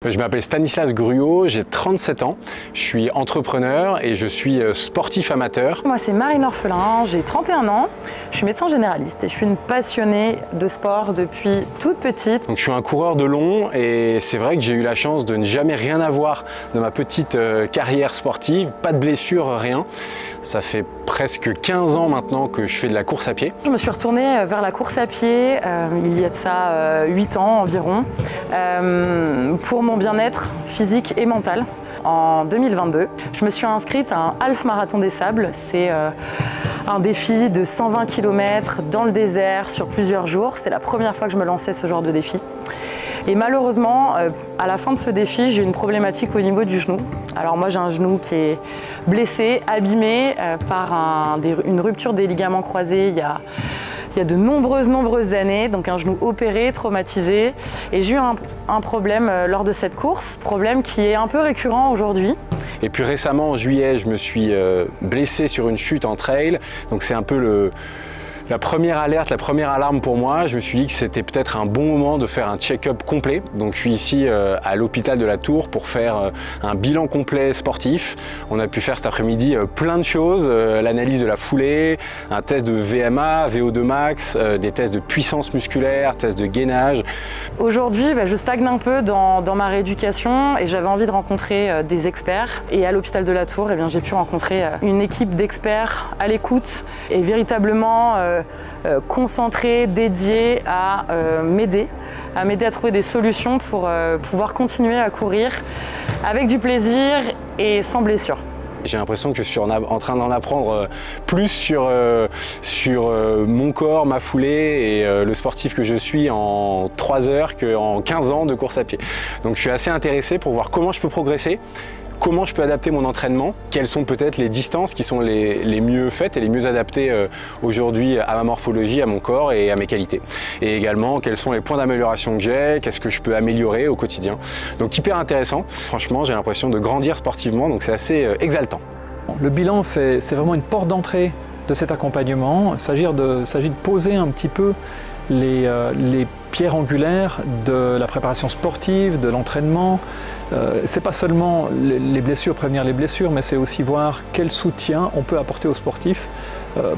Je m'appelle Stanislas Gruot, j'ai 37 ans, je suis entrepreneur et je suis sportif amateur. Moi c'est Marine Orphelin, j'ai 31 ans, je suis médecin généraliste et je suis une passionnée de sport depuis toute petite. Donc, je suis un coureur de long et c'est vrai que j'ai eu la chance de ne jamais rien avoir de ma petite carrière sportive, pas de blessure, rien. Ça fait presque 15 ans maintenant que je fais de la course à pied. Je me suis retournée vers la course à pied il y a de ça 8 ans environ pour mon bien-être physique et mental. En 2022, je me suis inscrite à un Half Marathon des Sables. C'est un défi de 120 km dans le désert sur plusieurs jours. C'était la première fois que je me lançais ce genre de défi. Et malheureusement, à la fin de ce défi, j'ai eu une problématique au niveau du genou. Alors moi, j'ai un genou qui est blessé, abîmé par une rupture des ligaments croisés il y a de nombreuses années, donc un genou opéré, traumatisé. Et j'ai eu un problème lors de cette course, problème qui est un peu récurrent aujourd'hui. Et puis récemment, en juillet, je me suis blessé sur une chute en trail, donc c'est un peu la première alerte, la première alarme pour moi. Je me suis dit que c'était peut-être un bon moment de faire un check-up complet. Donc je suis ici à l'hôpital de la Tour pour faire un bilan complet sportif. On a pu faire cet après-midi plein de choses, l'analyse de la foulée, un test de VMA, VO2 max, des tests de puissance musculaire, tests de gainage. Aujourd'hui, je stagne un peu dans ma rééducation et j'avais envie de rencontrer des experts. Et à l'hôpital de la Tour, j'ai pu rencontrer une équipe d'experts à l'écoute et véritablement concentré, dédié à m'aider à trouver des solutions pour pouvoir continuer à courir avec du plaisir et sans blessure. J'ai l'impression que je suis en train d'en apprendre plus sur mon corps, ma foulée et le sportif que je suis en 3 heures qu'en 15 ans de course à pied. Donc je suis assez intéressé pour voir comment je peux progresser, comment je peux adapter mon entraînement, quelles sont peut-être les distances qui sont les mieux faites et les mieux adaptées aujourd'hui à ma morphologie, à mon corps et à mes qualités. Et également, quels sont les points d'amélioration que j'ai, qu'est-ce que je peux améliorer au quotidien. Donc hyper intéressant. Franchement, j'ai l'impression de grandir sportivement, donc c'est assez exaltant. Le bilan, c'est vraiment une porte d'entrée de cet accompagnement. Il s'agit de poser un petit peu les pierres angulaires de la préparation sportive, de l'entraînement. C'est pas seulement les blessures, prévenir les blessures, mais c'est aussi voir quel soutien on peut apporter aux sportifs.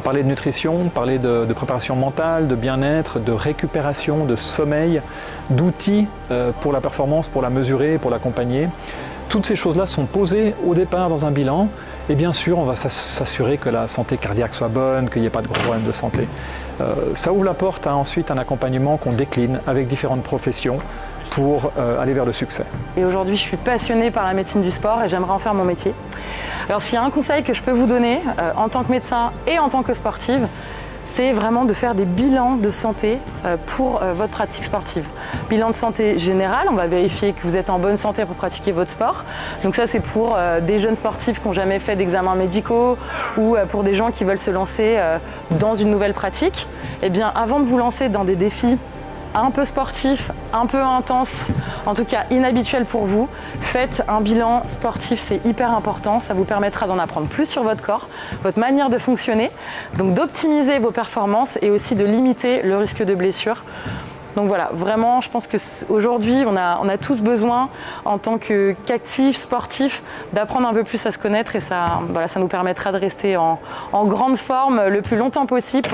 Parler de nutrition, parler de préparation mentale, de bien-être, de récupération, de sommeil, d'outils pour la performance, pour la mesurer, pour l'accompagner. Toutes ces choses-là sont posées au départ dans un bilan et bien sûr on va s'assurer que la santé cardiaque soit bonne, qu'il n'y ait pas de gros problèmes de santé. Ça ouvre la porte à ensuite un accompagnement qu'on décline avec différentes professions pour aller vers le succès. Et aujourd'hui je suis passionnée par la médecine du sport et j'aimerais en faire mon métier. Alors s'il y a un conseil que je peux vous donner en tant que médecin et en tant que sportive, c'est vraiment de faire des bilans de santé pour votre pratique sportive. Bilan de santé général, on va vérifier que vous êtes en bonne santé pour pratiquer votre sport. Donc ça c'est pour des jeunes sportifs qui n'ont jamais fait d'examens médicaux ou pour des gens qui veulent se lancer dans une nouvelle pratique. Eh bien avant de vous lancer dans des défis un peu sportif, un peu intense, en tout cas inhabituel pour vous, faites un bilan sportif, c'est hyper important, ça vous permettra d'en apprendre plus sur votre corps, votre manière de fonctionner, donc d'optimiser vos performances et aussi de limiter le risque de blessure. Donc voilà, vraiment, je pense qu'aujourd'hui, on a tous besoin, en tant qu'actifs, sportifs, d'apprendre un peu plus à se connaître et ça nous permettra de rester en grande forme le plus longtemps possible